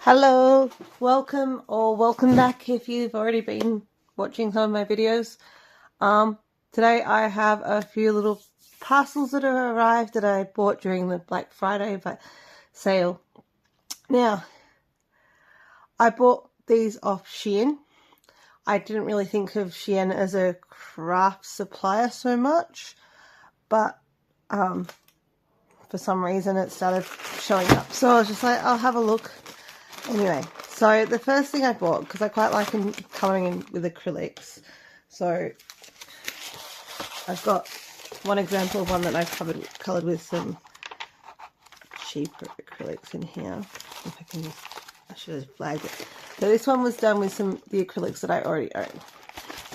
Hello, welcome back if you've already been watching some of my videos. Today I have a few little parcels that have arrived that I bought during the Black Friday sale. Now, I bought these off SHEIN. I didn't really think of SHEIN as a craft supplier so much, but for some reason it started showing up. So I was just like, I'll have a look. Anyway, so the first thing I bought, because I quite like colouring in with acrylics, so I've got one example of one that I've coloured with some cheaper acrylics in here. If I can just, I should have flagged it. So this one was done with the acrylics that I already own.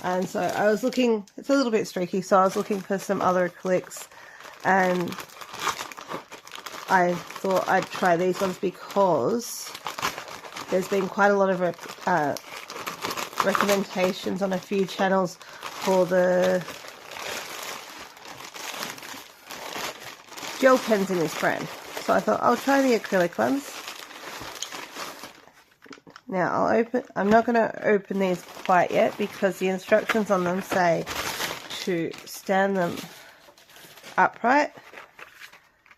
And so I was looking, it's a little bit streaky, so I was looking for some other acrylics, and I thought I'd try these ones because there's been quite a lot of recommendations on a few channels for the gel pens in this brand. So I thought I'll try the acrylic ones. Now I'm not going to open these quite yet because the instructions on them say to stand them upright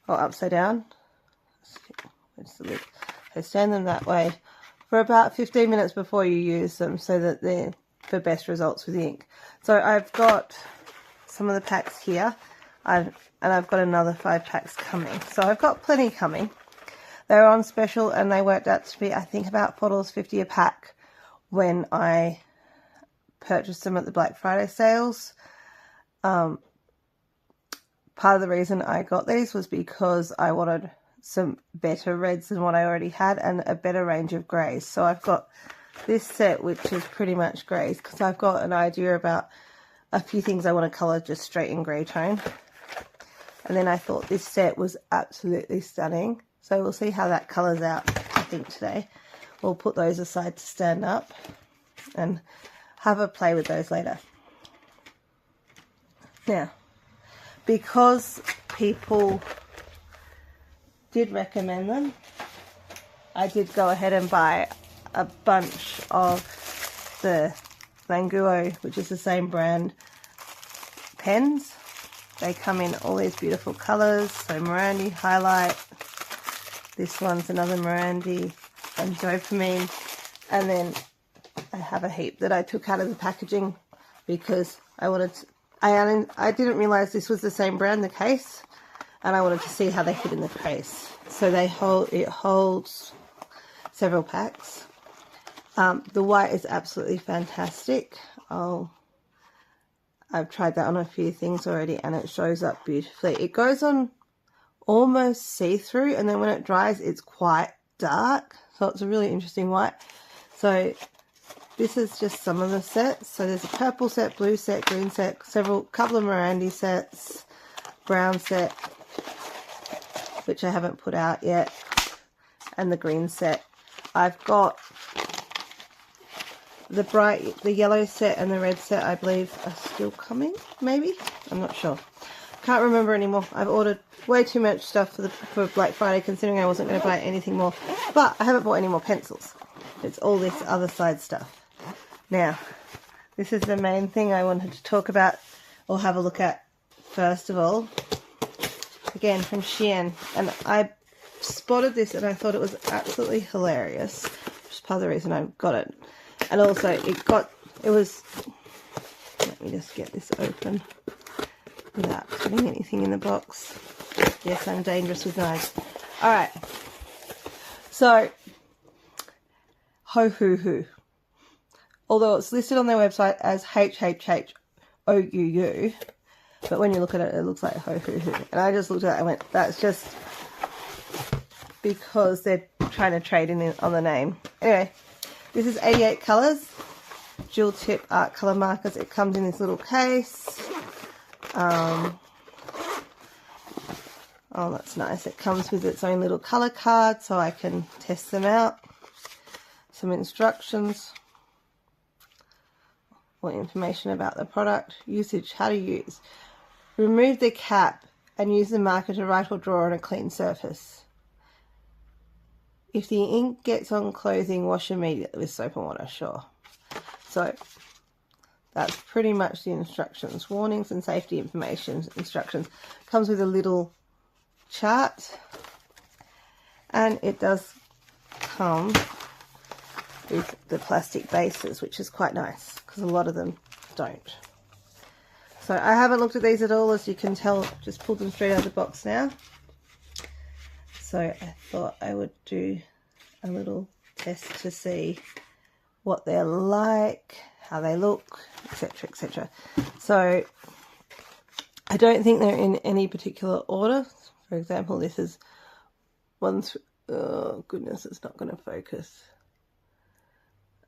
or upside down. Where's the lid? So stand them that way for about 15 minutes before you use them so that they're for best results with the ink. So I've got some of the packs here, and I've got another 5 packs coming. So I've got plenty coming. They're on special and they worked out to be, I think, about $4.50 a pack when I purchased them at the Black Friday sales. Part of the reason I got these was because I wanted some better reds than what I already had and a better range of greys. So I've got this set which is pretty much greys because I've got an idea about a few things I want to colour just straight in grey tone. And then I thought this set was absolutely stunning. So we'll see how that colours out, I think, today. We'll put those aside to stand up and have a play with those later. Now, because people did recommend them, I did go ahead and buy a bunch of the Languo, which is the same brand, pens. They come in all these beautiful colours. So Morandi Highlight, this one's another Morandi, and Dopamine, and then I have a heap that I took out of the packaging because I wanted to, I didn't realise this was the same brand, the case, and I wanted to see how they fit in the case. So it holds several packs. The white is absolutely fantastic. I've tried that on a few things already and it shows up beautifully. It goes on almost see-through, and then when it dries it's quite dark, so it's a really interesting white. So this is just some of the sets. So there's a purple set, blue set, green set, couple of Morandi sets, brown set, which I haven't put out yet, and the green set. I've got the yellow set and the red set, I believe, are still coming, maybe? I'm not sure. Can't remember anymore. I've ordered way too much stuff for Black Friday, considering I wasn't going to buy anything more. But I haven't bought any more pencils. It's all this other side stuff. Now, this is the main thing I wanted to talk about or have a look at first of all. Again, from SHEIN. And I spotted this and I thought it was absolutely hilarious, which is part of the reason I got it. And also, it was, let me just get this open without putting anything in the box. Yes, I'm dangerous with knives. Alright, so Hohuhu. Although it's listed on their website as HHHOUU, but when you look at it, it looks like Hohuhu. And I just looked at it and went, that's just because they're trying to trade on the name. Anyway, this is 88 colours, dual tip art colour markers. It comes in this little case. Oh, that's nice. It comes with its own little colour card so I can test them out. Some instructions. More information about the product. Usage, how to use. Remove the cap and use the marker to write or draw on a clean surface. if the ink gets on clothing, wash immediately with soap and water, sure. So that's pretty much the instructions. Warnings and safety information instructions. Comes with a little chart, and it does come with the plastic bases, which is quite nice because a lot of them don't. So I haven't looked at these at all, as you can tell, just pulled them straight out of the box now. So I thought I would do a little test to see what they're like, how they look, etc, etc. So I don't think they're in any particular order. For example, this is oh goodness, it's not going to focus.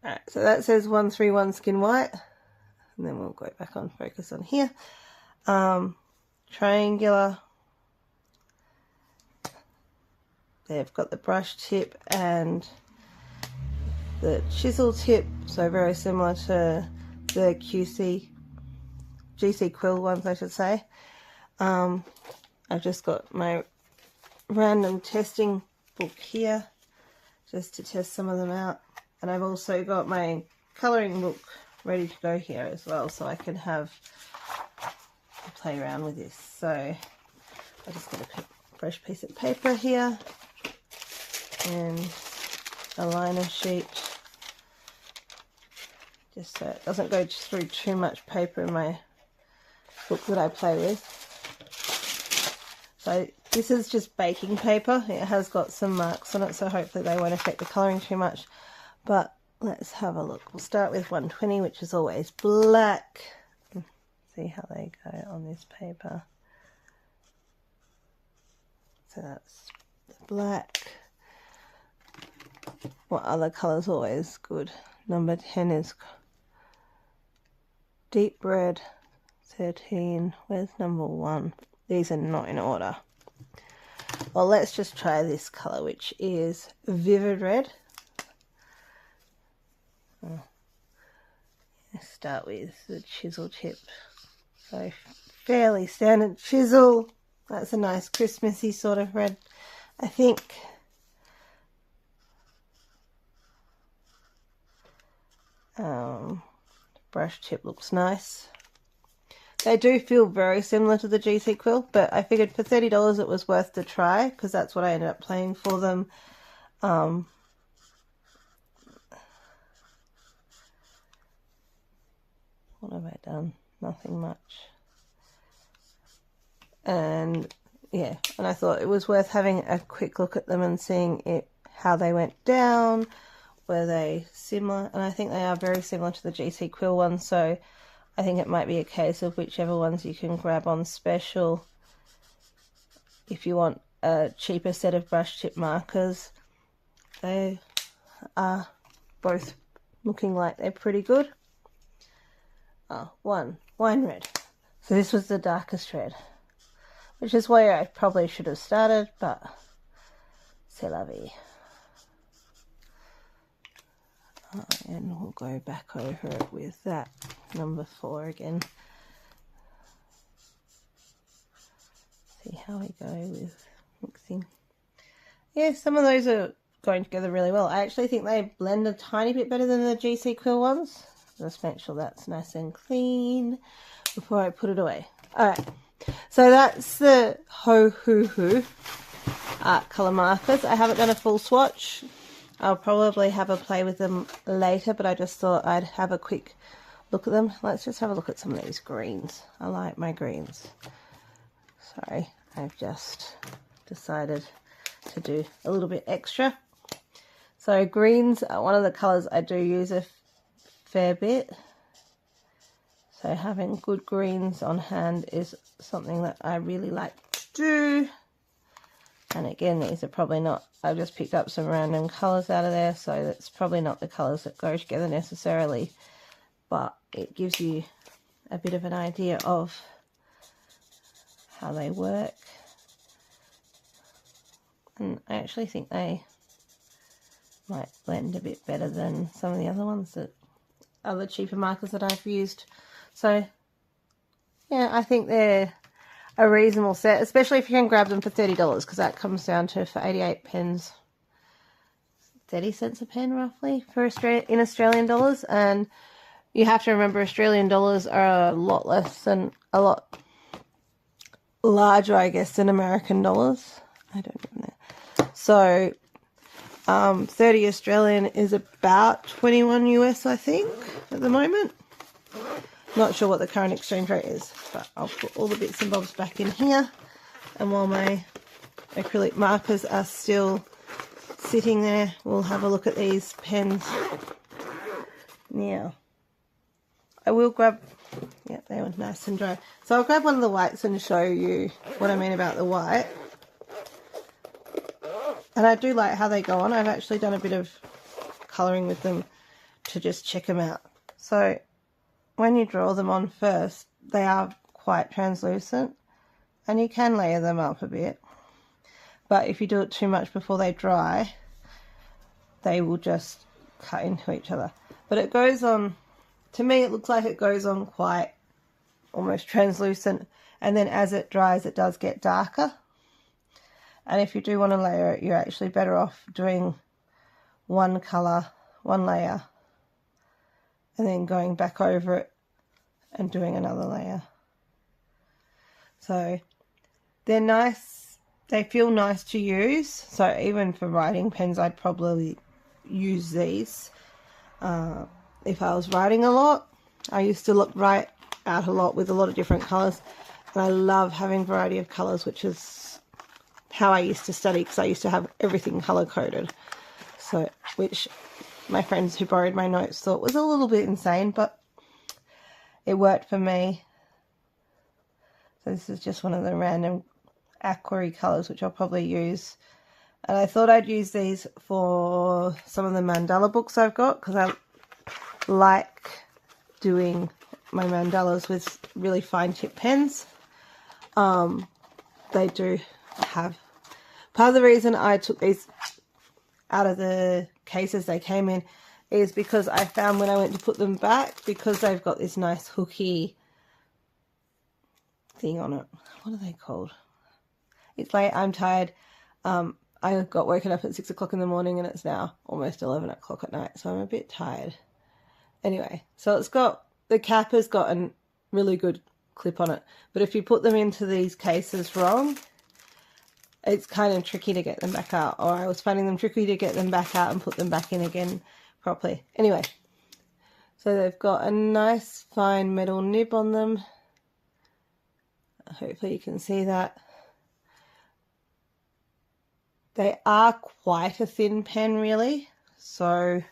Alright, so that says 131 Skin White, and then we'll go back on focus on here. Triangular. They've got the brush tip and the chisel tip, so very similar to the GC Quill ones, I should say. I've just got my random testing book here just to test some of them out, and I've also got my colouring book ready to go here as well, so I can have a play around with this. So I just got a fresh piece of paper here and a liner sheet, just so it doesn't go through too much paper in my book that I play with. So this is just baking paper. It has got some marks on it, so hopefully they won't affect the colouring too much. But let's have a look. We'll start with 120, which is always black. See how they go on this paper. So that's black. What other colour's always good? Number 10 is deep red. 13. Where's number 1? These are not in order. Well, let's just try this colour, which is vivid red. Let's start with the chisel tip. So fairly standard chisel. That's a nice Christmassy sort of red, I think. Brush tip looks nice. They do feel very similar to the GC Quill, but I figured for $30 it was worth the try, because that's what I ended up playing for them. What have I done? Nothing much. And yeah, and I thought it was worth having a quick look at them and seeing how they went down. Were they similar? And I think they are very similar to the GC Quill ones, so I think it might be a case of whichever ones you can grab on special. If you want a cheaper set of brush tip markers, they are both looking like they're pretty good. Oh, wine red. So this was the darkest red, which is where I probably should have started, but c'est la vie. And we'll go back over it with that number 4 again. See how we go with mixing. Yeah, some of those are going together really well. I actually think they blend a tiny bit better than the GC Quill ones. Just make sure that's nice and clean before I put it away. Alright, so that's the Hohuhu art colour markers. I haven't done a full swatch. I'll probably have a play with them later, but I just thought I'd have a quick look at them. Let's just have a look at some of these greens. I like my greens. Sorry, I've just decided to do a little bit extra. So greens are one of the colours I do use a fair bit. So having good greens on hand is something that I really like to do. And again, these are probably not, I've just picked up some random colours out of there, so that's probably not the colours that go together necessarily, but it gives you a bit of an idea of how they work. And I actually think they might blend a bit better than some of the other ones, that other cheaper markers that I've used. So yeah, I think they're a reasonable set, especially if you can grab them for $30, because that comes down to, for 88 pens, 30 cents a pen roughly for in Australian dollars, and you have to remember Australian dollars are a lot less than, a lot larger, I guess, than American dollars. I don't even know. So 30 Australian is about 21 US, I think, at the moment. Not sure what the current exchange rate is, but I'll put all the bits and bobs back in here. And while my acrylic markers are still sitting there, we'll have a look at these pens. Now, I will grab, yeah, they were nice and dry. So I'll grab one of the whites and show you what I mean about the white. And I do like how they go on. I've actually done a bit of colouring with them to just check them out. So when you draw them on first, they are quite translucent, and you can layer them up a bit. But if you do it too much before they dry, they will just cut into each other. But it goes on, to me it looks like it goes on quite almost translucent, and then as it dries it does get darker. And if you do want to layer it, you're actually better off doing one colour, one layer, and then going back over it and doing another layer. So they're nice, they feel nice to use. So even for writing pens, I'd probably use these. If I was writing a lot, I used to write out a lot with a lot of different colours, and I love having variety of colours, which is how I used to study, because I used to have everything colour coded. So, which my friends who borrowed my notes thought was a little bit insane, but it worked for me. So this is just one of the random aquary colours, which I'll probably use. And I thought I'd use these for some of the mandala books I've got, because I like doing my mandalas with really fine tip pens. They do have, part of the reason I took these out of the cases they came in is because I found when I went to put them back, because they've got this nice hooky thing on it. What are they called? It's late, I'm tired. I got woken up at 6 o'clock in the morning and it's now almost 11 o'clock at night, so I'm a bit tired. Anyway, so it's got, the cap has got a really good clip on it, but if you put them into these cases wrong, it's kind of tricky to get them back out, or I was finding them tricky to get them back out and put them back in again properly. Anyway, so they've got a nice fine metal nib on them. Hopefully you can see that. They are quite a thin pen really, so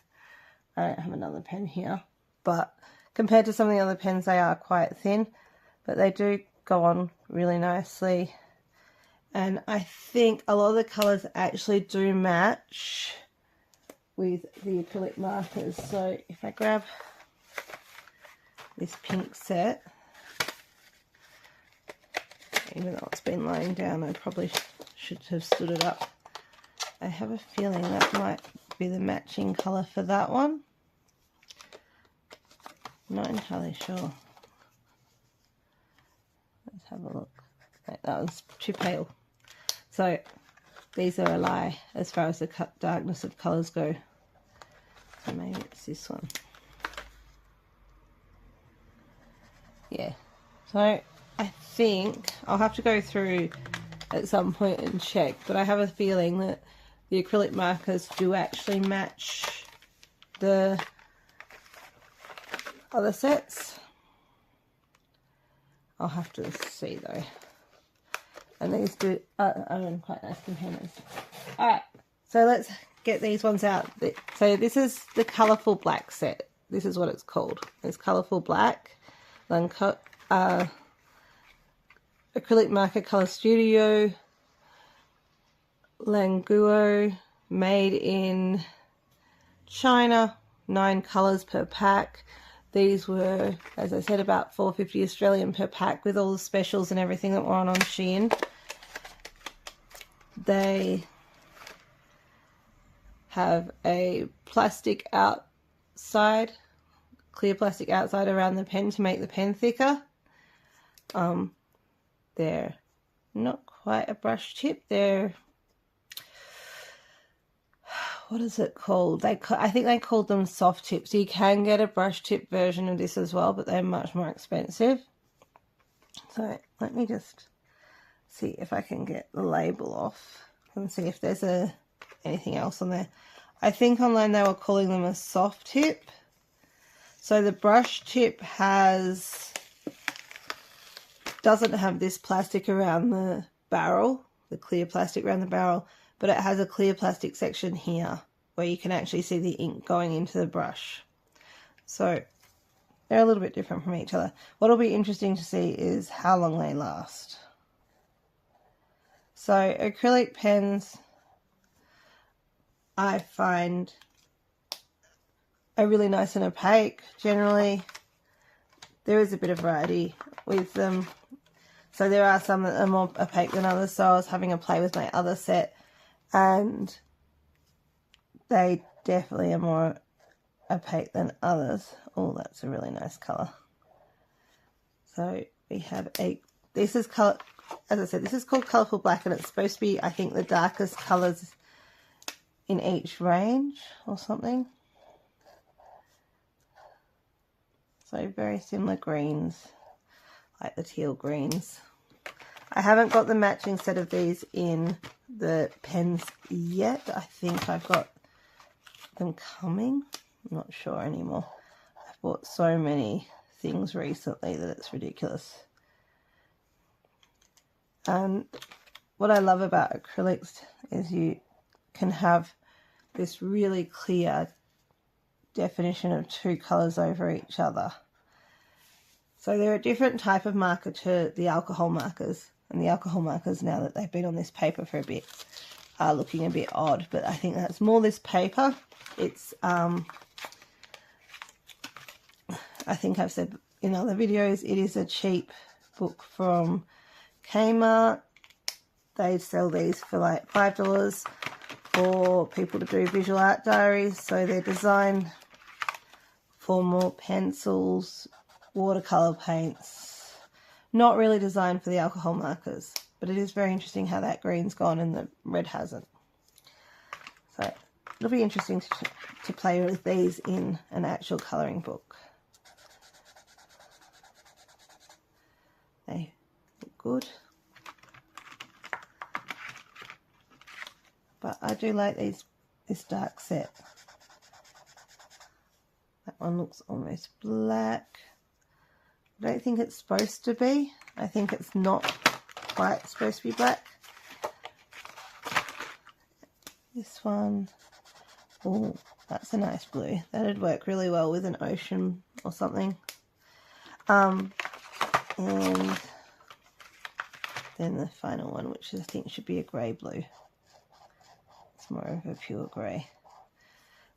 I don't have another pen here, but compared to some of the other pens they are quite thin, but they do go on really nicely. And I think a lot of the colours actually do match with the acrylic markers. So if I grab this pink set, even though it's been lying down, I probably should have stood it up. I have a feeling that might be the matching colour for that one. Not entirely sure. Let's have a look. That one's too pale. So these are a lie as far as the darkness of colours go. So maybe it's this one. Yeah. So I think I'll have to go through at some point and check, but I have a feeling that the acrylic markers do actually match the other sets. I'll have to see though. And these do are in quite nice containers. Alright, so let's get these ones out. So this is the colourful black set. This is what it's called. It's colourful black. Acrylic marker Colour Studio. Languo, made in China. 9 colours per pack. These were, as I said, about $4.50 Australian per pack with all the specials and everything that were on SHEIN. They have a plastic outside, clear plastic outside around the pen to make the pen thicker. They're not quite a brush tip. They're, what is it called? I think they called them soft tips. You can get a brush tip version of this as well, but they're much more expensive. So let me just see if I can get the label off and see if there's anything else on there. I think online they were calling them a soft tip. So the brush tip doesn't have this plastic around the barrel, the clear plastic around the barrel, but it has a clear plastic section here where you can actually see the ink going into the brush. So they're a little bit different from each other. What'll be interesting to see is how long they last. So acrylic pens, I find, are really nice and opaque generally. There is a bit of variety with them. So there are some that are more opaque than others. So I was having a play with my other set and they definitely are more opaque than others. Oh, that's a really nice colour. So we have this is colour, as I said, this is called Colourful Black, and it's supposed to be, I think, the darkest colours in each range or something. So very similar greens, like the teal greens. I haven't got the matching set of these in the pens yet. I think I've got them coming. I'm not sure anymore. I've bought so many things recently that it's ridiculous. And what I love about acrylics is you can have this really clear definition of two colours over each other. So they're a different type of marker to the alcohol markers, and the alcohol markers, now that they've been on this paper for a bit, are looking a bit odd, but I think that's more this paper. It's I think I've said in other videos, it is a cheap book from Kmart. They sell these for like $5 for people to do visual art diaries. So they're designed for more pencils, watercolor paints, not really designed for the alcohol markers, but it is very interesting how that green's gone and the red hasn't. So it'll be interesting to play with these in an actual colouring book. They look good. But I do like this dark set. That one looks almost black. I don't think it's supposed to be. I think it's not quite supposed to be black. This one, oh, that's a nice blue. That'd work really well with an ocean or something. And then the final one, which I think should be a grey blue. It's more of a pure grey.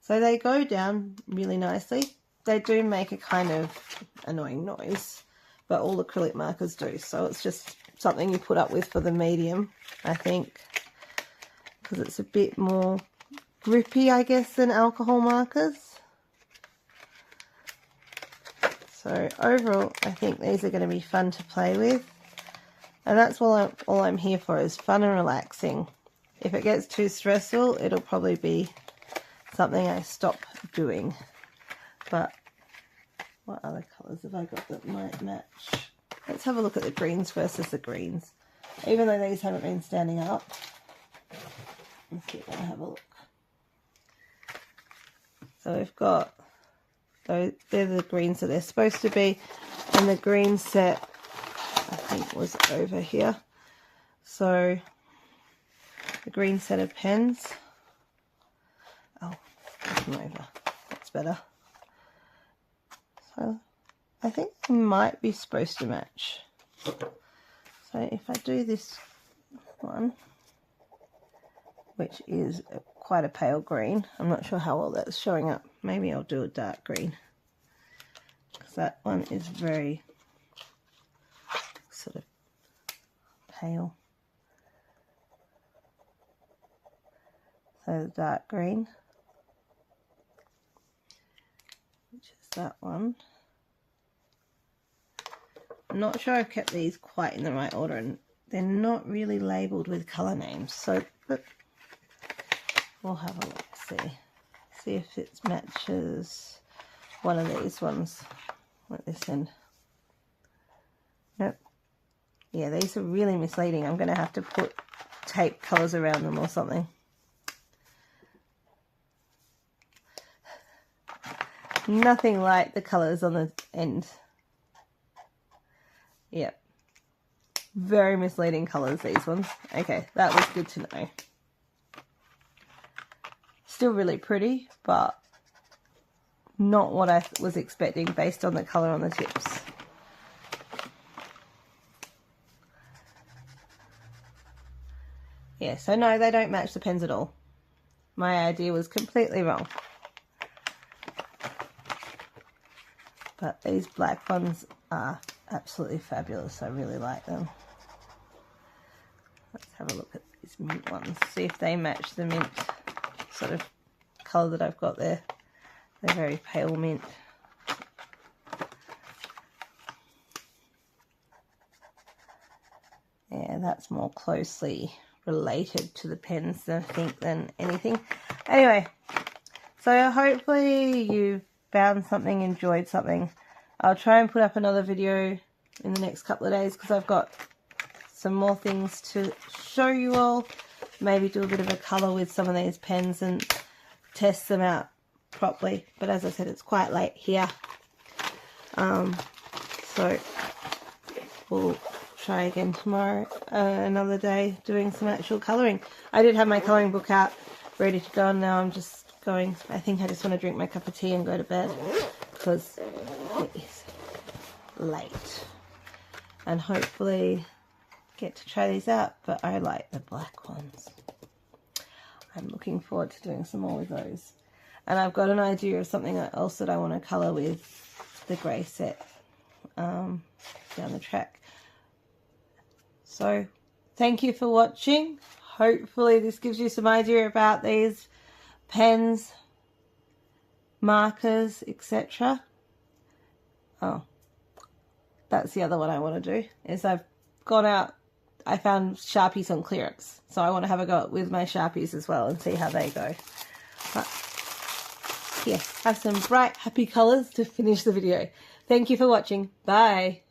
So they go down really nicely. They do make a kind of annoying noise, but all acrylic markers do. So it's just something you put up with for the medium, I think, because it's a bit more grippy, I guess, than alcohol markers. So overall, I think these are going to be fun to play with. And that's all I'm here for, is fun and relaxing. If it gets too stressful, it'll probably be something I stop doing. But what other colours have I got that might match? Let's have a look at the greens versus the greens. Even though these haven't been standing up. Let's see if I have a look. So we've got, they're the greens that they're supposed to be. And the green set, I think, was over here. So the green set of pens. Oh, come over. That's better. So I think they might be supposed to match. So if I do this one, which is quite a pale green, I'm not sure how well that's showing up. Maybe I'll do a dark green, because that one is very sort of pale. So the dark green, which is that one. I'm not sure I've kept these quite in the right order, and they're not really labelled with colour names. So, but we'll have a look, see if it matches one of these ones like this end. Nope. Yeah, these are really misleading. I'm going to have to put tape colours around them or something. Nothing like the colours on the end. Yep. Very misleading colours, these ones. Okay, that was good to know. Still really pretty, but not what I was expecting based on the colour on the tips. Yeah, so no, they don't match the pens at all. My idea was completely wrong. But these black ones are absolutely fabulous. I really like them. Let's have a look at these mint ones. See if they match the mint sort of colour that I've got there. They're very pale mint. Yeah, that's more closely related to the pens, I think, than anything. Anyway, so hopefully you found something, enjoyed something. I'll try and put up another video in the next couple of days because I've got some more things to show you all. Maybe do a bit of a colour with some of these pens and test them out properly. But as I said, it's quite late here. So we'll try again tomorrow, another day, doing some actual colouring. I did have my colouring book out, ready to go, and now I'm just going. I think I just want to drink my cup of tea and go to bed because it is late. And hopefully get to try these out, but I like the black ones. I'm looking forward to doing some more with those. And I've got an idea of something else that I want to colour with the grey set down the track. So thank you for watching. Hopefully this gives you some idea about these pens, markers, etc. Oh, that's the other one I want to do, is I've gone out, I found Sharpies on clearance, so I want to have a go with my Sharpies as well and see how they go. But yeah, have some bright, happy colours to finish the video. Thank you for watching. Bye.